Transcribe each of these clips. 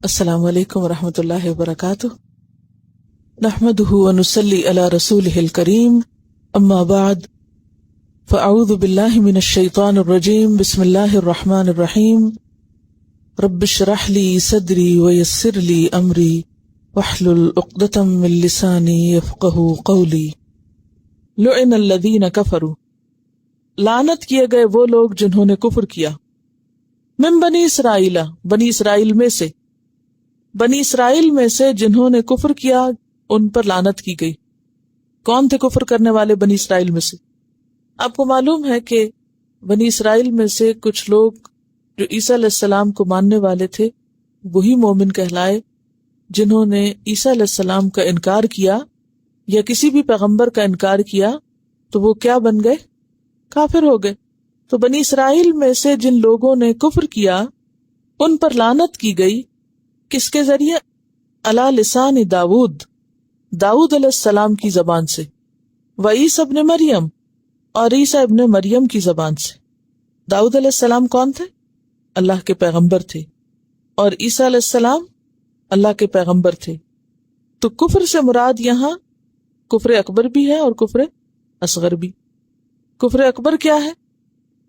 السلام علیکم ورحمۃ اللہ وبرکاتہ، نحمده ونصلی علی رسولہ الکریم، اما بعد فاعوذ باللہ من الشیطان الرجیم، بسم اللہ الرحمن الرحیم، رب اشرح لی صدری ویسر لی امری واحلل عقدۃ من لسانی یفقہوا قولی۔ لعن الذین کفروا، لعنت کیے گئے وہ لوگ جنہوں نے کفر کیا، من بنی اسرائیل، بنی اسرائیل میں سے، بنی اسرائیل میں سے جنہوں نے کفر کیا ان پر لعنت کی گئی۔ کون تھے کفر کرنے والے بنی اسرائیل میں سے؟ آپ کو معلوم ہے کہ بنی اسرائیل میں سے کچھ لوگ جو عیسیٰ علیہ السلام کو ماننے والے تھے وہی مومن کہلائے، جنہوں نے عیسیٰ علیہ السلام کا انکار کیا یا کسی بھی پیغمبر کا انکار کیا تو وہ کیا بن گئے؟ کافر ہو گئے۔ تو بنی اسرائیل میں سے جن لوگوں نے کفر کیا ان پر لعنت کی گئی، کس کے ذریعے؟ علی لسان داود، داؤد علیہ السلام کی زبان سے، وعیسیٰ ابن مریم، اور عیسیٰ ابن مریم کی زبان سے۔ داؤد علیہ السلام کون تھے؟ اللہ کے پیغمبر تھے، اور عیسیٰ علیہ السلام اللہ کے پیغمبر تھے۔ تو کفر سے مراد یہاں کفر اکبر بھی ہے اور کفر اصغر بھی۔ کفر اکبر کیا ہے؟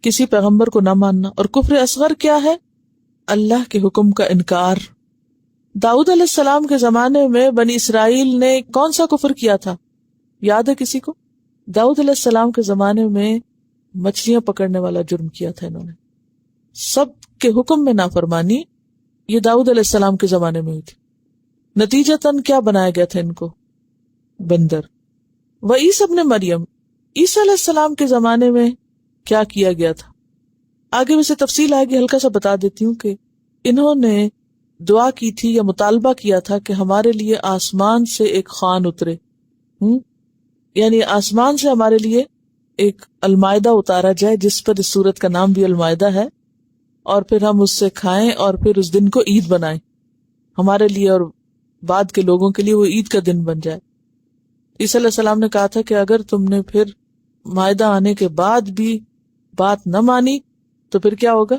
کسی پیغمبر کو نہ ماننا، اور کفر اصغر کیا ہے؟ اللہ کے حکم کا انکار۔ داؤد علیہ السلام کے زمانے میں بنی اسرائیل نے کون سا کفر کیا تھا؟ یاد ہے کسی کو؟ داؤد علیہ السلام کے زمانے میں مچھلیاں پکڑنے والا جرم کیا تھا انہوں نے۔ سب کے حکم میں نافرمانی یہ داؤد علیہ السلام کے زمانے میں ہوئی تھی۔ نتیجتاً کیا بنایا گیا تھا ان کو؟ بندر۔ وعیسیٰ ابن مریم، عیسیٰ علیہ السلام کے زمانے میں کیا کیا گیا تھا؟ آگے میں سے تفصیل آئے گی، ہلکا سا بتا دیتی ہوں کہ انہوں نے دعا کی تھی یا مطالبہ کیا تھا کہ ہمارے لیے آسمان سے ایک خوان اترے، یعنی آسمان سے ہمارے لیے ایک المائدہ اتارا جائے جس پر اس سورت کا نام بھی المائدہ ہے، اور پھر ہم اس سے کھائیں اور پھر اس دن کو عید بنائیں ہمارے لیے اور بعد کے لوگوں کے لیے وہ عید کا دن بن جائے۔ عیسیٰ علیہ السلام نے کہا تھا کہ اگر تم نے پھر مائدہ آنے کے بعد بھی بات نہ مانی تو پھر کیا ہوگا؟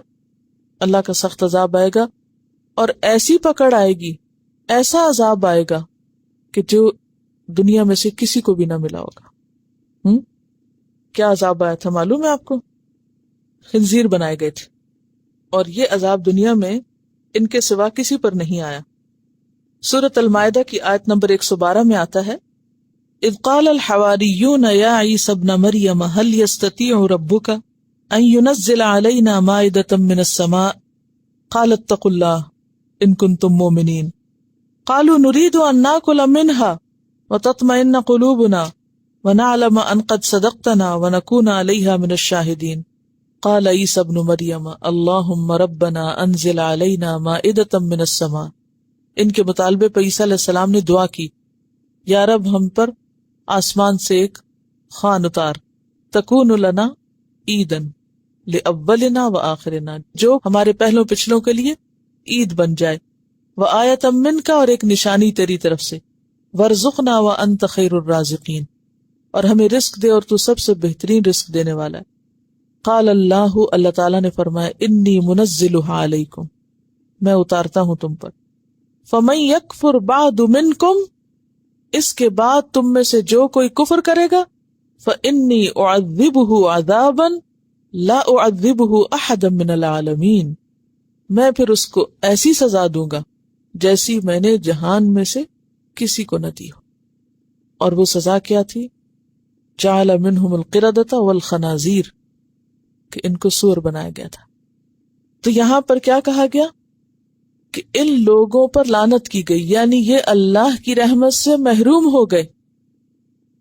اللہ کا سخت عذاب آئے گا، اور ایسی پکڑ آئے گی، ایسا عذاب آئے گا کہ جو دنیا میں سے کسی کو بھی نہ ملا ہوگا۔ کیا عذاب آیا تھا معلوم ہے آپ کو؟ خنزیر بنائے گئے تھے، اور یہ عذاب دنیا میں ان کے سوا کسی پر نہیں آیا۔ سورۃ المائدہ کی آیت نمبر 112 میں آتا ہے، اذ قال الحواریون یا عیسی ابن مریم هل يستطيع ربك ان ينزل علينا مائدة من السماء قال اتقوا الله ان کنتم مومنین قالوا نريد ان ناکل منها وتطمئن قلوبنا ونعلم ان قد صدقتنا ونكون عليها من الشاهدين قال عیسی ابن مریم اللهم ربنا انزل علينا مائدة من السماء۔ ان کے مطالبے پر عیسیٰ علیہ السلام نے دعا کی، یا رب ہم پر آسمان سے ایک خوان اتار، تکون لنا عیدن لأولنا وآخرنا، جو ہمارے پہلوں پچھلوں کے لیے عید بن جائے، وآیۃ منک، اور ایک نشانی تیری طرف سے، وارزقنا وانت خیر الرازقین، اور ہمیں رزق دے اور تو سب سے بہترین رزق دینے والا ہے۔ قال اللہ، اللہ تعالیٰ نے فرمایا، انی منزلها علیکم، میں اتارتا ہوں تم پر، فمن یکفر بعد منکم، اس کے بعد تم میں سے جو کوئی کفر کرے گا، فانی اعذبہ عذابا لا اعذبہ احدا من العالمین، میں پھر اس کو ایسی سزا دوں گا جیسی میں نے جہان میں سے کسی کو نہ دی ہو۔ اور وہ سزا کیا تھی؟ جعل منہم القردۃ والخنازیر، کہ ان کو سور بنایا گیا تھا۔ تو یہاں پر کیا کہا گیا کہ ان لوگوں پر لعنت کی گئی، یعنی یہ اللہ کی رحمت سے محروم ہو گئے۔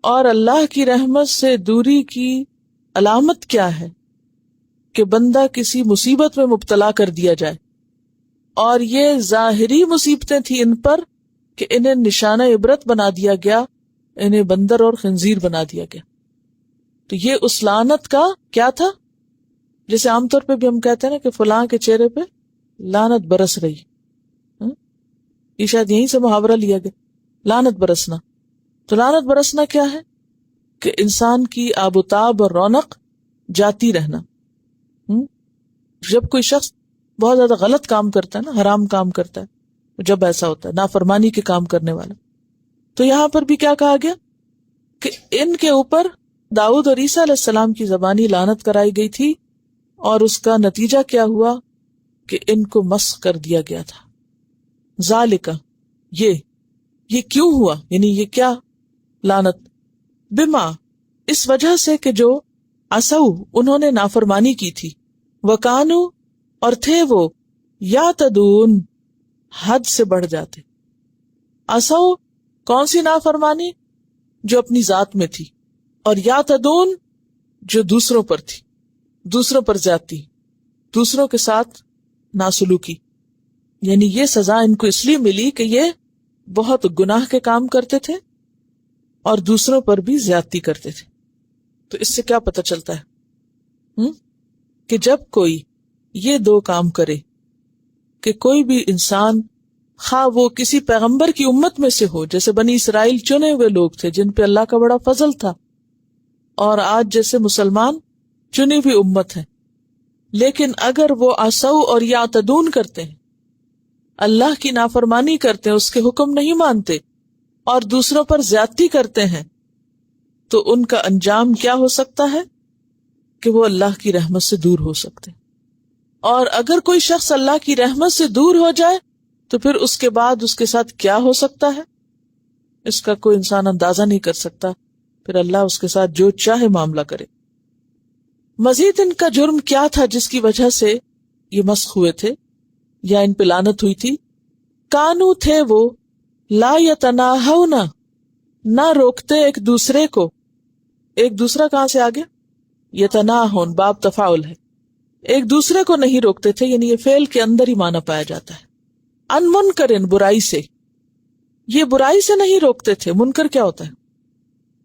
اور اللہ کی رحمت سے دوری کی علامت کیا ہے؟ کہ بندہ کسی مصیبت میں مبتلا کر دیا جائے، اور یہ ظاہری مصیبتیں تھیں ان پر کہ انہیں نشانہ عبرت بنا دیا گیا، انہیں بندر اور خنزیر بنا دیا گیا۔ تو یہ اس لعنت کا کیا تھا؟ جیسے عام طور پہ بھی ہم کہتے ہیں نا کہ فلاں کے چہرے پہ لعنت برس رہی، یہ شاید یہیں سے محاورہ لیا گیا، لعنت برسنا۔ تو لعنت برسنا کیا ہے؟ کہ انسان کی آب و تاب اور رونق جاتی رہنا۔ جب کوئی شخص بہت زیادہ غلط کام کرتا ہے نا، حرام کام کرتا ہے، جب ایسا ہوتا ہے نافرمانی کے کام کرنے والا. تو یہاں پر بھی کیا کہا گیا کہ ان کے اوپر داؤد اور عیسیٰ علیہ السلام کی زبانی لعنت کرائی گئی تھی، اور اس کا نتیجہ کیا ہوا کہ ان کو مسخ کر دیا گیا تھا. ذالک، یہ کیوں ہوا، یعنی یہ کیا لعنت؟ بما، اس وجہ سے کہ جو عصوا، انہوں نے نافرمانی کی تھی، وکانو، اور تھے وہ، یعتدون، حد سے بڑھ جاتے. عصوا کون سی نافرمانی؟ جو اپنی ذات میں تھی، اور یعتدون جو دوسروں پر تھی، دوسروں پر زیادتی، دوسروں کے ساتھ ناسلوکی. یعنی یہ سزا ان کو اس لیے ملی کہ یہ بہت گناہ کے کام کرتے تھے اور دوسروں پر بھی زیادتی کرتے تھے. تو اس سے کیا پتہ چلتا ہے کہ جب کوئی یہ دو کام کرے، کہ کوئی بھی انسان خواہ وہ کسی پیغمبر کی امت میں سے ہو، جیسے بنی اسرائیل چنے ہوئے لوگ تھے جن پہ اللہ کا بڑا فضل تھا، اور آج جیسے مسلمان چنی ہوئی امت ہے، لیکن اگر وہ عصوا اور یعتدون کرتے ہیں، اللہ کی نافرمانی کرتے ہیں، اس کے حکم نہیں مانتے اور دوسروں پر زیادتی کرتے ہیں، تو ان کا انجام کیا ہو سکتا ہے کہ وہ اللہ کی رحمت سے دور ہو سکتے. اور اگر کوئی شخص اللہ کی رحمت سے دور ہو جائے تو پھر اس کے بعد اس کے ساتھ کیا ہو سکتا ہے، اس کا کوئی انسان اندازہ نہیں کر سکتا. پھر اللہ اس کے ساتھ جو چاہے معاملہ کرے. مزید ان کا جرم کیا تھا جس کی وجہ سے یہ مسخ ہوئے تھے یا ان پہ لعنت ہوئی تھی؟ کانو، تھے وہ، لا یتناہون، نہ روکتے ایک دوسرے کو. ایک دوسرا کہاں سے آگے؟ یتناہون باب تفاعل ہے. ایک دوسرے کو نہیں روکتے تھے، یعنی یہ فعل کے اندر ہی معنی پایا جاتا ہے. ان منکرن، برائی سے. یہ برائی سے نہیں روکتے تھے. منکر کیا ہوتا ہے؟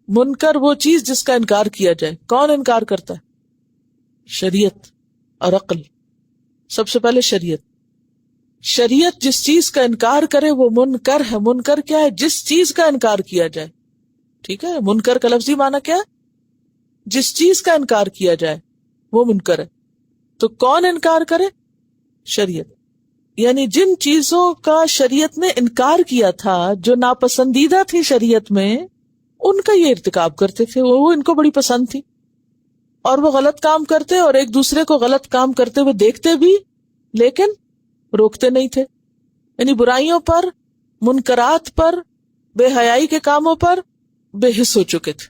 منکر وہ چیز جس کا انکار کیا جائے. کون انکار کرتا ہے؟ شریعت اور عقل. سب سے پہلے شریعت جس چیز کا انکار کرے وہ منکر ہے. منکر کیا ہے؟ جس چیز کا انکار کیا جائے. ٹھیک ہے، منکر کا لفظی معنی کیا ہے؟ جس چیز کا انکار کیا جائے وہ منکر ہے. تو کون انکار کرے؟ شریعت. یعنی جن چیزوں کا شریعت نے انکار کیا تھا، جو ناپسندیدہ تھی شریعت میں، ان کا یہ ارتکاب کرتے تھے. وہ ان کو بڑی پسند تھی اور وہ غلط کام کرتے اور ایک دوسرے کو غلط کام کرتے ہوئے دیکھتے بھی، لیکن روکتے نہیں تھے. یعنی برائیوں پر، منکرات پر، بے حیائی کے کاموں پر بے حس ہو چکے تھے،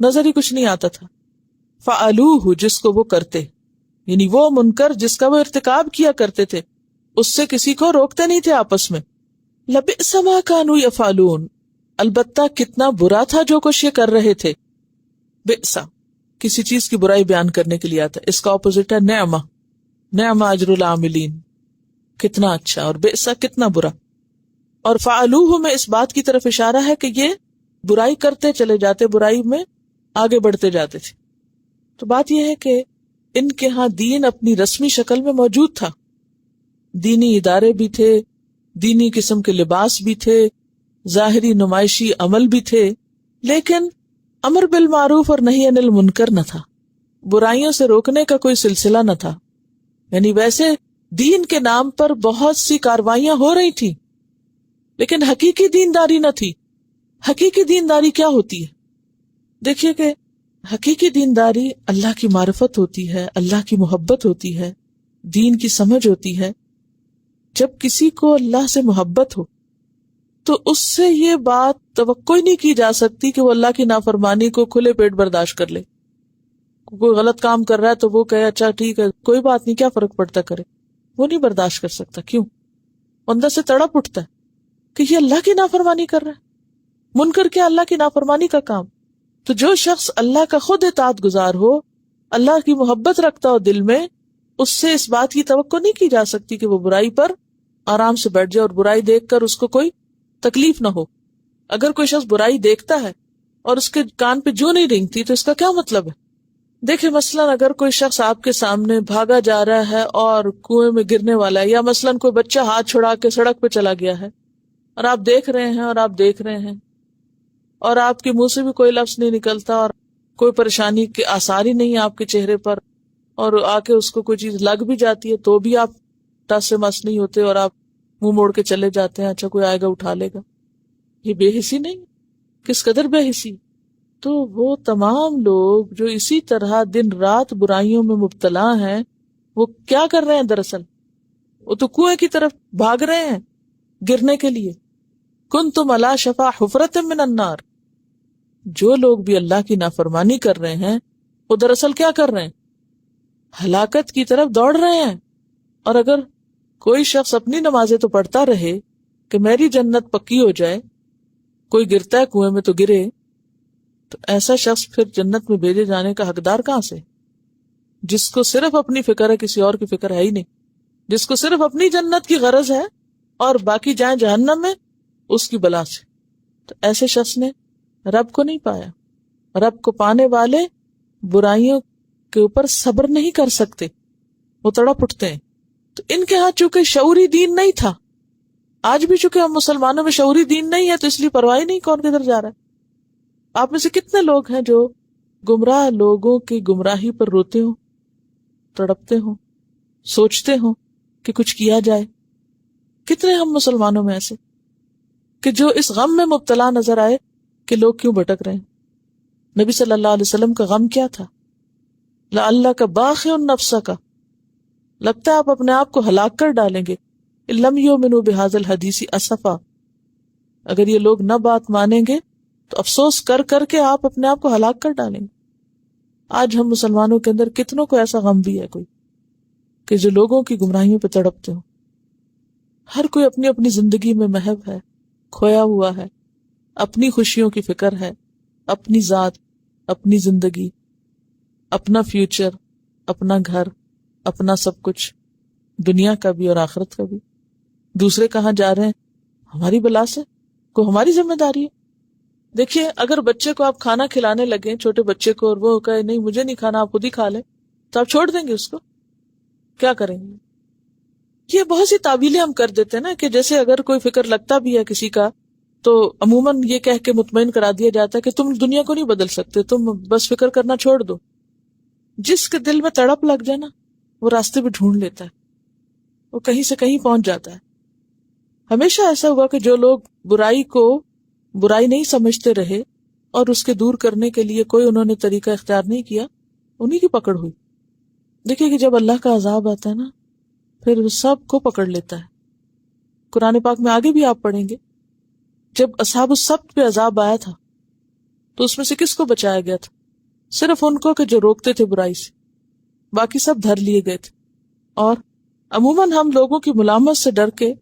نظر ہی کچھ نہیں آتا تھا. فعلوہ، جس کو وہ کرتے، یعنی وہ منکر جس کا وہ ارتکاب کیا کرتے تھے، اس سے کسی کو روکتے نہیں تھے آپس میں. لبئس ما کانوا یفعلون، البتہ کتنا برا تھا جو کچھ یہ کر رہے تھے. بئس کسی چیز کی برائی بیان کرنے کے لیے آتا ہے، اس کا اپوزٹ ہے نعمہ. نعمہ اجر العاملین، کتنا اچھا، اور بئس کتنا برا. اور فعلوہ میں اس بات کی طرف اشارہ ہے کہ یہ برائی کرتے چلے جاتے، برائی میں آگے بڑھتے جاتے تھے. تو بات یہ ہے کہ ان کے ہاں دین اپنی رسمی شکل میں موجود تھا. دینی ادارے بھی تھے، دینی قسم کے لباس بھی تھے، ظاہری نمائشی عمل بھی تھے، لیکن امر بالمعروف اور نہی عن المنکر نہ تھا. برائیوں سے روکنے کا کوئی سلسلہ نہ تھا. یعنی ویسے دین کے نام پر بہت سی کاروائیاں ہو رہی تھی، لیکن حقیقی دینداری نہ تھی. حقیقی دینداری کیا ہوتی ہے؟ دیکھیے کہ حقیقی دینداری اللہ کی معرفت ہوتی ہے، اللہ کی محبت ہوتی ہے، دین کی سمجھ ہوتی ہے. جب کسی کو اللہ سے محبت ہو تو اس سے یہ بات توقع ہی نہیں کی جا سکتی کہ وہ اللہ کی نافرمانی کو کھلے پیٹ برداشت کر لے. کوئی غلط کام کر رہا ہے تو وہ کہے اچھا ٹھیک ہے کوئی بات نہیں، کیا فرق پڑتا کرے. وہ نہیں برداشت کر سکتا. کیوں؟ اندر سے تڑپ اٹھتا ہے کہ یہ اللہ کی نافرمانی کر رہا ہے. منکر کیا؟ اللہ کی نافرمانی کا کام. تو جو شخص اللہ کا خود اطاعت گزار ہو، اللہ کی محبت رکھتا ہو دل میں، اس سے اس بات کی توقع نہیں کی جا سکتی کہ وہ برائی پر آرام سے بیٹھ جائے اور برائی دیکھ کر اس کو کوئی تکلیف نہ ہو. اگر کوئی شخص برائی دیکھتا ہے اور اس کے کان پہ جو نہیں رینگتی تو اس کا کیا مطلب ہے؟ دیکھیں مثلاً اگر کوئی شخص آپ کے سامنے بھاگا جا رہا ہے اور کنویں میں گرنے والا ہے، یا مثلاً کوئی بچہ ہاتھ چھڑا کے سڑک پہ چلا گیا ہے اور آپ دیکھ رہے ہیں اور آپ کے منہ سے بھی کوئی لفظ نہیں نکلتا اور کوئی پریشانی کے آثار ہی نہیں ہے آپ کے چہرے پر، اور آ کے اس کو کوئی چیز لگ بھی جاتی ہے تو بھی آپ ٹس سے مس نہیں ہوتے اور آپ منہ موڑ کے چلے جاتے ہیں، اچھا کوئی آئے گا اٹھا لے گا. یہ بے حسی نہیں؟ کس قدر بے حسی. تو وہ تمام لوگ جو اسی طرح دن رات برائیوں میں مبتلا ہیں، وہ کیا کر رہے ہیں دراصل؟ وہ تو کنویں کی طرف بھاگ رہے ہیں گرنے کے لیے. کنتم علی شفا حفرۃ من النار. جو لوگ بھی اللہ کی نافرمانی کر رہے ہیں وہ دراصل کیا کر رہے ہیں؟ ہلاکت کی طرف دوڑ رہے ہیں. اور اگر کوئی شخص اپنی نمازیں تو پڑھتا رہے کہ میری جنت پکی ہو جائے، کوئی گرتا ہے کنویں میں تو گرے، تو ایسا شخص پھر جنت میں بھیجے جانے کا حقدار کہاں سے؟ جس کو صرف اپنی فکر ہے، کسی اور کی فکر ہے ہی نہیں. جس کو صرف اپنی جنت کی غرض ہے اور باقی جائیں جہنم میں اس کی بلا سے. تو ایسے شخص نے رب کو نہیں پایا. رب کو پانے والے برائیوں کے اوپر صبر نہیں کر سکتے، وہ تڑپ اٹھتے ہیں. تو ان کے ہاں چونکہ شعوری دین نہیں تھا، آج بھی چونکہ ہم مسلمانوں میں شعوری دین نہیں ہے تو اس لیے پرواہ نہیں کون کدھر جا رہا ہے. آپ میں سے کتنے لوگ ہیں جو گمراہ لوگوں کی گمراہی پر روتے ہوں، تڑپتے ہوں، سوچتے ہوں کہ کچھ کیا جائے؟ کتنے ہم مسلمانوں میں ایسے کہ جو اس غم میں مبتلا نظر آئے کہ لوگ کیوں بھٹک رہے ہیں. نبی صلی اللہ علیہ وسلم کا غم کیا تھا؟ لعلک باخع نفسک، لگتا ہے آپ اپنے آپ کو ہلاک کر ڈالیں گے. ان لم یؤمنوا بہذا الحدیث اسفا، اگر یہ لوگ نہ بات مانیں گے تو افسوس کر کر کے آپ اپنے آپ کو ہلاک کر ڈالیں گے. آج ہم مسلمانوں کے اندر کتنوں کو ایسا غم بھی ہے کوئی کہ جو لوگوں کی گمراہیوں پہ تڑپتے ہوں. ہر کوئی اپنی اپنی زندگی میں محو ہے، کھویا ہوا ہے، اپنی خوشیوں کی فکر ہے، اپنی ذات، اپنی زندگی، اپنا فیوچر، اپنا گھر، اپنا سب کچھ، دنیا کا بھی اور آخرت کا بھی. دوسرے کہاں جا رہے ہیں؟ ہماری بلا سے، کو ہماری ذمہ داری ہے. دیکھیے اگر بچے کو آپ کھانا کھلانے لگیں، چھوٹے بچے کو، اور وہ کہے نہیں مجھے نہیں کھانا، آپ خود ہی کھا لیں، تو آپ چھوڑ دیں گے اس کو؟ کیا کریں گے؟ یہ بہت سی تعویلیں ہم کر دیتے ہیں نا، کہ جیسے اگر کوئی فکر لگتا بھی ہے کسی کا تو عموماً یہ کہہ کے مطمئن کرا دیا جاتا ہے کہ تم دنیا کو نہیں بدل سکتے، تم بس فکر کرنا چھوڑ دو. جس کے دل میں تڑپ لگ جائے نا، وہ راستے بھی ڈھونڈ لیتا ہے، وہ کہیں سے کہیں پہنچ جاتا ہے. ہمیشہ ایسا ہوا کہ جو لوگ برائی کو برائی نہیں سمجھتے رہے اور اس کے دور کرنے کے لیے کوئی انہوں نے طریقہ اختیار نہیں کیا، انہی کی پکڑ ہوئی. دیکھیے کہ جب اللہ کا عذاب آتا ہے نا، پھر وہ سب کو پکڑ لیتا ہے. قرآن پاک میں آگے بھی آپ پڑھیں گے، جب اصحاب السبت پہ عذاب آیا تھا تو اس میں سے کس کو بچایا گیا تھا؟ صرف ان کو کہ جو روکتے تھے برائی سے، باقی سب دھر لیے گئے تھے. اور عموماً ہم لوگوں کی ملامت سے ڈر کے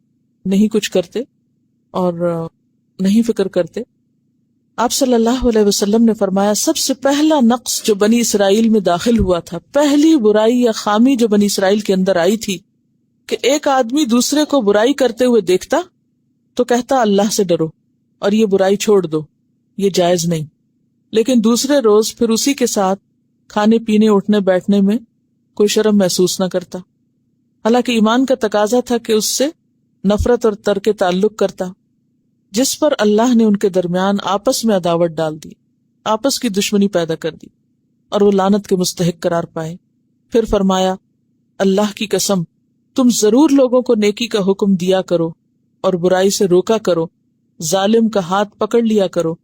نہیں کچھ کرتے اور نہیں فکر کرتے. آپ صلی اللہ علیہ وسلم نے فرمایا سب سے پہلا نقص جو بنی اسرائیل میں داخل ہوا تھا، پہلی برائی یا خامی جو بنی اسرائیل کے اندر آئی تھی، کہ ایک آدمی دوسرے کو برائی کرتے ہوئے دیکھتا تو کہتا اللہ سے ڈرو اور یہ برائی چھوڑ دو، یہ جائز نہیں. لیکن دوسرے روز پھر اسی کے ساتھ کھانے پینے اٹھنے بیٹھنے میں کوئی شرم محسوس نہ کرتا، حالانکہ ایمان کا تقاضا تھا کہ اس سے نفرت اور ترک تعلق کرتا، جس پر اللہ نے ان کے درمیان آپس میں عداوت ڈال دی، آپس کی دشمنی پیدا کر دی اور وہ لعنت کے مستحق قرار پائے. پھر فرمایا اللہ کی قسم تم ضرور لوگوں کو نیکی کا حکم دیا کرو اور برائی سے روکا کرو، ظالم کا ہاتھ پکڑ لیا کرو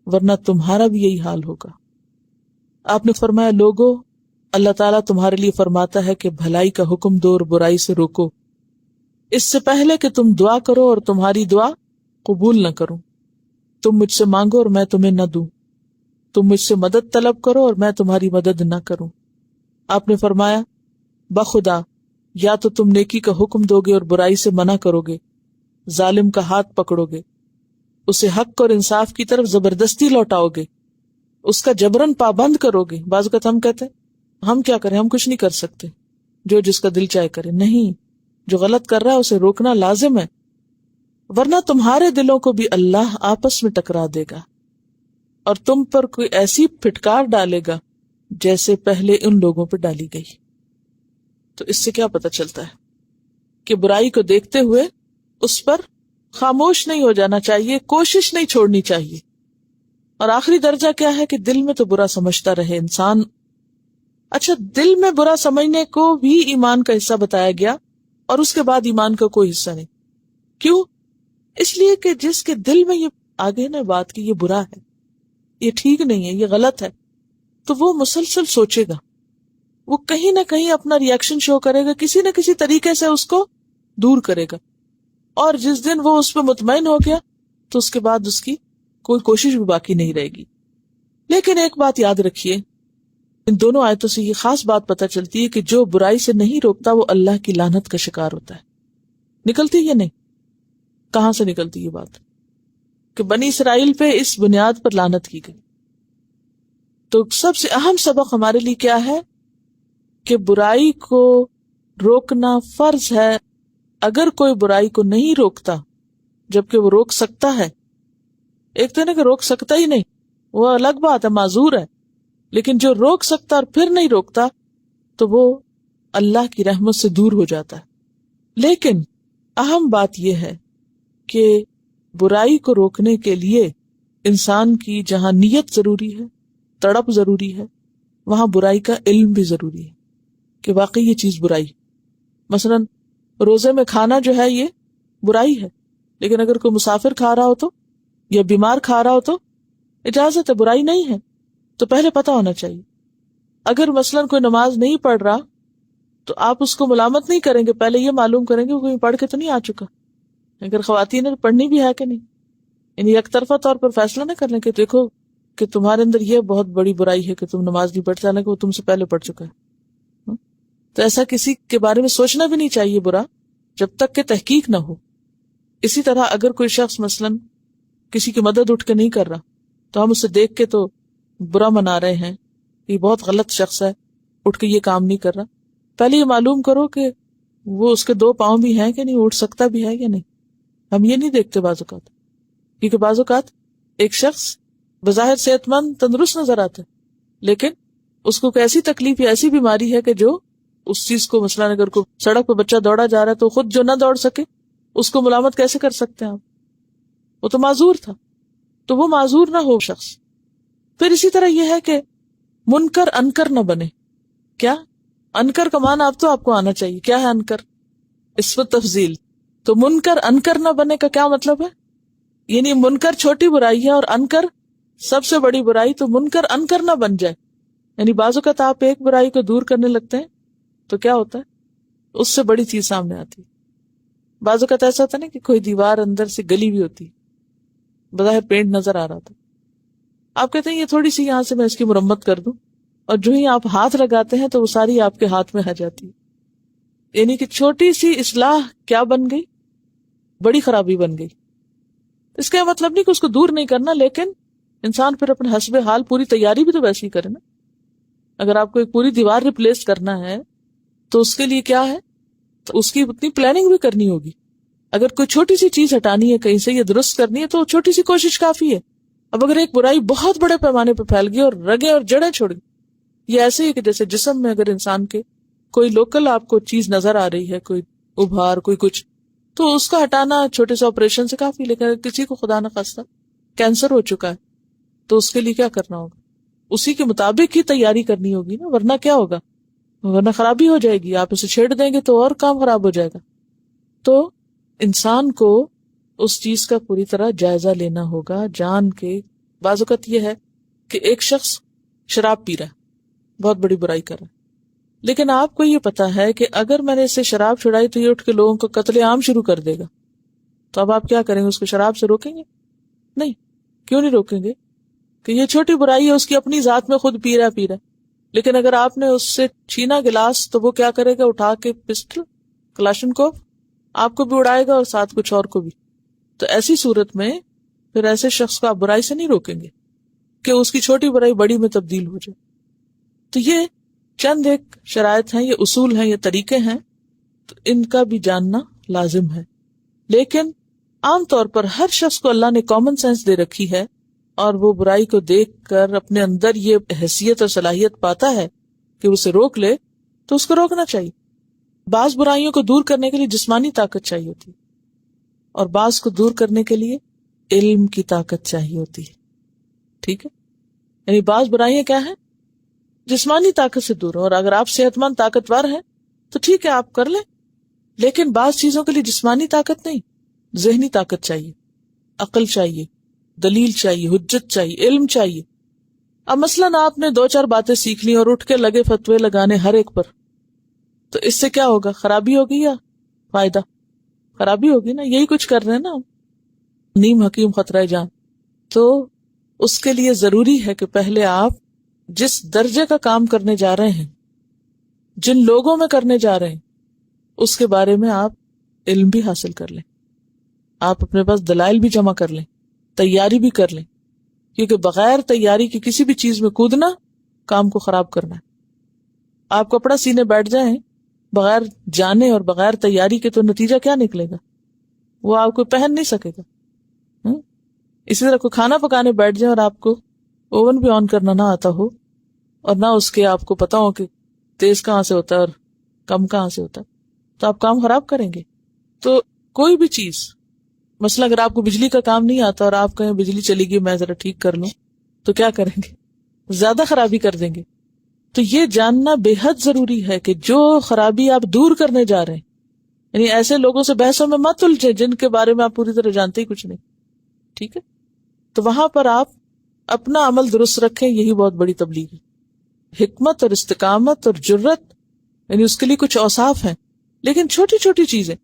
ورنہ تمہارا بھی یہی حال ہوگا. آپ نے فرمایا لوگو، اللہ تعالیٰ تمہارے لیے فرماتا ہے کہ بھلائی کا حکم دو اور برائی سے روکو، اس سے پہلے کہ تم دعا کرو اور تمہاری دعا قبول نہ کروں. تم مجھ سے مانگو اور میں تمہیں نہ دوں، تم مجھ سے مدد طلب کرو اور میں تمہاری مدد نہ کروں. آپ نے فرمایا بخدا یا تو تم نیکی کا حکم دو گے اور برائی سے منع کرو گے، ظالم کا ہاتھ پکڑو گے، اسے حق اور انصاف کی طرف زبردستی لوٹاؤ گے، اس کا جبرن پابند کرو گے. بعض اوقات ہم کہتے ہیں ہم کیا کریں، ہم کچھ نہیں کر سکتے، جو جس کا دل چاہے کرے. نہیں، جو غلط کر رہا ہے اسے روکنا لازم ہے، ورنہ تمہارے دلوں کو بھی اللہ آپس میں ٹکرا دے گا اور تم پر کوئی ایسی پھٹکار ڈالے گا جیسے پہلے ان لوگوں پہ ڈالی گئی. تو اس سے کیا پتہ چلتا ہے کہ برائی کو دیکھتے ہوئے اس پر خاموش نہیں ہو جانا چاہیے، کوشش نہیں چھوڑنی چاہیے. اور آخری درجہ کیا ہے کہ دل میں تو برا سمجھتا رہے انسان. اچھا، دل میں برا سمجھنے کو بھی ایمان کا حصہ بتایا گیا اور اس کے بعد ایمان کا کوئی حصہ نہیں. کیوں؟ اس لیے کہ جس کے دل میں یہ آگے نا بات کی یہ برا ہے، یہ ٹھیک نہیں ہے، یہ غلط ہے، تو وہ مسلسل سوچے گا، وہ کہیں نہ کہیں اپنا ری ایکشن شو کرے گا، کسی نہ کسی طریقے سے اس کو دور کرے گا، اور جس دن وہ اس پہ مطمئن ہو گیا تو اس کے بعد اس کی کوئی کوشش بھی باقی نہیں رہے گی۔ لیکن ایک بات یاد رکھیے، ان دونوں آیتوں سے یہ خاص بات پتہ چلتی ہے کہ جو برائی سے نہیں روکتا وہ اللہ کی لعنت کا شکار ہوتا ہے۔ نکلتی یا نہیں؟ کہاں سے نکلتی یہ بات؟ کہ بنی اسرائیل پہ اس بنیاد پر لعنت کی گئی۔ تو سب سے اہم سبق ہمارے لیے کیا ہے کہ برائی کو روکنا فرض ہے۔ اگر کوئی برائی کو نہیں روکتا جبکہ وہ روک سکتا ہے، ایک تو نہیں کہ روک سکتا ہی نہیں، وہ الگ بات ہے، معذور ہے، لیکن جو روک سکتا اور پھر نہیں روکتا تو وہ اللہ کی رحمت سے دور ہو جاتا ہے۔ لیکن اہم بات یہ ہے کہ برائی کو روکنے کے لیے انسان کی جہاں نیت ضروری ہے، تڑپ ضروری ہے، وہاں برائی کا علم بھی ضروری ہے کہ واقعی یہ چیز برائی۔ مثلا روزے میں کھانا جو ہے یہ برائی ہے، لیکن اگر کوئی مسافر کھا رہا ہو تو، یا بیمار کھا رہا ہو تو اجازت ہے، برائی نہیں ہے، تو پہلے پتہ ہونا چاہیے۔ اگر مثلا کوئی نماز نہیں پڑھ رہا تو آپ اس کو ملامت نہیں کریں گے، پہلے یہ معلوم کریں گے وہ کوئی پڑھ کے تو نہیں آ چکا۔ اگر خواتین نے پڑھنی بھی ہے کہ نہیں، یعنی یک طرفہ طور پر فیصلہ نہ کرنے کہ دیکھو کہ تمہارے اندر یہ بہت بڑی برائی ہے کہ تم نماز نہیں پڑھتے، حالانکہ وہ تم سے پہلے پڑھ چکا ہے۔ تو ایسا کسی کے بارے میں سوچنا بھی نہیں چاہیے برا جب تک کہ تحقیق نہ ہو۔ اسی طرح اگر کوئی شخص مثلا کسی کی مدد اٹھ کے نہیں کر رہا تو ہم اسے دیکھ کے تو برا منا رہے ہیں، یہ بہت غلط شخص ہے، اٹھ کے یہ کام نہیں کر رہا۔ پہلے یہ معلوم کرو کہ وہ اس کے 2 پاؤں بھی ہیں کہ نہیں، اٹھ سکتا بھی ہے یا نہیں۔ ہم یہ نہیں دیکھتے بعض اوقات، کیونکہ بعض اوقات ایک شخص بظاہر صحت مند تندرست نظر آتا ہے لیکن اس کو ایسی تکلیف یا ایسی بیماری ہے کہ جو اس چیز کو، مثلا اگر کوئی سڑک پہ بچہ دوڑا جا رہا ہے تو خود جو نہ دوڑ سکے اس کو ملامت کیسے کر سکتے ہیں آپ؟ وہ تو معذور تھا، تو وہ معذور نہ ہو شخص۔ پھر اسی طرح یہ ہے کہ منکر انکر نہ بنے۔ کیا انکر کا معنی آپ کو آنا چاہیے، کیا ہے انکر؟ اس پر تفضیل۔ تو منکر انکر نہ بنے کا کیا مطلب ہے؟ یعنی منکر چھوٹی برائی ہے اور انکر سب سے بڑی برائی، تو منکر انکر نہ بن جائے۔ یعنی بعض اوقات آپ ایک برائی کو دور کرنے لگتے ہیں تو کیا ہوتا ہے، اس سے بڑی چیز سامنے آتی ہے۔ بعض اوقات ایسا ہوتا ہے نا کہ کوئی دیوار اندر سے گلی ہوئی ہوتی، بظاہر پینٹ نظر آ رہا تھا، آپ کہتے ہیں یہ تھوڑی سی یہاں سے میں اس کی مرمت کر دوں، اور جو ہی آپ ہاتھ لگاتے ہیں تو وہ ساری آپ کے ہاتھ میں آ جاتی ہے۔ یعنی کہ چھوٹی سی اصلاح کیا بن گئی، بڑی خرابی بن گئی۔ اس کا مطلب نہیں کہ اس کو دور نہیں کرنا، لیکن انسان پھر اپنے حسب حال پوری تیاری بھی تو ویسی ہی کرے نا۔ اگر آپ کو ایک پوری دیوار ریپلیس کرنا ہے تو اس کے لیے کیا ہے، تو اس کی اتنی پلاننگ بھی کرنی ہوگی۔ اگر کوئی چھوٹی سی چیز ہٹانی ہے کہیں سے یا درست کرنی ہے تو چھوٹی سی کوشش کافی ہے۔ اب اگر ایک برائی بہت بڑے پیمانے پہ پھیل گئی اور رگیں اور جڑیں چھوڑ گئی، یہ ایسے ہی کہ جیسے جسم میں اگر انسان کے کوئی لوکل آپ کو چیز نظر آ رہی ہے، کوئی ابھار، کوئی کچھ، تو اس کا ہٹانا چھوٹے سے آپریشن سے کافی۔ لیکن اگر کسی کو خدا نہ خواستہ کینسر ہو چکا ہے تو اس کے لیے کیا کرنا ہوگا، اسی کے مطابق ہی تیاری کرنی ہوگی نا، ورنہ کیا ہوگا، ورنہ خرابی ہو جائے گی، آپ اسے چھیڑ دیں گے تو اور کام خراب ہو جائے گا۔ تو انسان کو اس چیز کا پوری طرح جائزہ لینا ہوگا جان کے۔ بعض اوقات یہ ہے کہ ایک شخص شراب پی رہا ہے، بہت بڑی برائی کر رہا ہے، لیکن آپ کو یہ پتا ہے کہ اگر میں نے اس سے شراب چھڑائی تو یہ اٹھ کے لوگوں کو قتل عام شروع کر دے گا، تو اب آپ کیا کریں گے، اس کو شراب سے روکیں گے؟ نہیں۔ کیوں نہیں روکیں گے؟ کہ یہ چھوٹی برائی ہے، اس کی اپنی ذات میں خود پی رہا ہے، لیکن اگر آپ نے اس سے چھینا گلاس تو وہ کیا کرے گا، اٹھا کے پسٹل کلاشن کو آپ کو بھی اڑائے گا اور ساتھ کچھ اور کو بھی۔ تو ایسی صورت میں پھر ایسے شخص کو آپ برائی سے نہیں روکیں گے کہ اس کی چھوٹی برائی بڑی میں تبدیل ہو جائے۔ تو یہ چند ایک شرائط ہیں، یہ اصول ہیں، یہ طریقے ہیں، تو ان کا بھی جاننا لازم ہے۔ لیکن عام طور پر ہر شخص کو اللہ نے کامن سینس دے رکھی ہے، اور وہ برائی کو دیکھ کر اپنے اندر یہ حیثیت اور صلاحیت پاتا ہے کہ اسے روک لے تو اس کو روکنا چاہیے۔ بعض برائیوں کو دور کرنے کے لیے جسمانی طاقت چاہیے ہوتی ہے، اور بعض کو دور کرنے کے لیے علم کی طاقت چاہیے ہوتی ہے۔ ٹھیک ہے، یعنی بعض برائیاں کیا ہیں، جسمانی طاقت سے دور ہو، اور اگر آپ صحت مند طاقتور ہیں تو ٹھیک ہے آپ کر لیں، لیکن بعض چیزوں کے لیے جسمانی طاقت نہیں، ذہنی طاقت چاہیے، عقل چاہیے، دلیل چاہیے، حجت چاہیے، علم چاہیے. اب مثلاً آپ نے 2-4 باتیں سیکھ لی اور اٹھ کے لگے فتوے لگانے ہر ایک پر، تو اس سے کیا ہوگا؟ خرابی ہوگی یا فائدہ؟ خرابی ہوگی نا. یہی کچھ کر رہے ہیں نا ہم. نیم حکیم خطرہ جان. تو اس کے لیے ضروری ہے کہ پہلے آپ جس درجے کا کام کرنے جا رہے ہیں، جن لوگوں میں کرنے جا رہے ہیں، اس کے بارے میں آپ علم بھی حاصل کر لیں، آپ اپنے پاس دلائل بھی جمع کر لیں، تیاری بھی کر لیں. کیونکہ بغیر تیاری کی کسی بھی چیز میں کودنا کام کو خراب کرنا ہے. آپ کپڑا سینے بیٹھ جائیں بغیر جانے اور بغیر تیاری کے، تو نتیجہ کیا نکلے گا؟ وہ آپ کو پہن نہیں سکے گا. اسی طرح کوئی کھانا پکانے بیٹھ جائیں اور آپ کو اوون بھی آن کرنا نہ آتا ہو، اور نہ اس کے آپ کو پتا ہو کہ تیز کہاں سے ہوتا ہے اور کم کہاں سے ہوتا ہے، تو آپ کام خراب کریں گے. تو کوئی بھی چیز، مثلا اگر آپ کو بجلی کا کام نہیں آتا اور آپ کہیں بجلی چلی گئی میں ذرا ٹھیک کر لوں، تو کیا کریں گے؟ زیادہ خرابی کر دیں گے. تو یہ جاننا بے حد ضروری ہے کہ جو خرابی آپ دور کرنے جا رہے ہیں، یعنی ایسے لوگوں سے بحثوں میں مت الجھے جن کے بارے میں آپ پوری طرح جانتے ہی کچھ نہیں. ٹھیک ہے؟ تو وہاں پر آپ اپنا عمل درست رکھیں، یہی بہت بڑی تبلیغ ہے. حکمت اور استقامت اور جرت، یعنی اس کے لیے کچھ اوصاف ہیں. لیکن چھوٹی چھوٹی چیزیں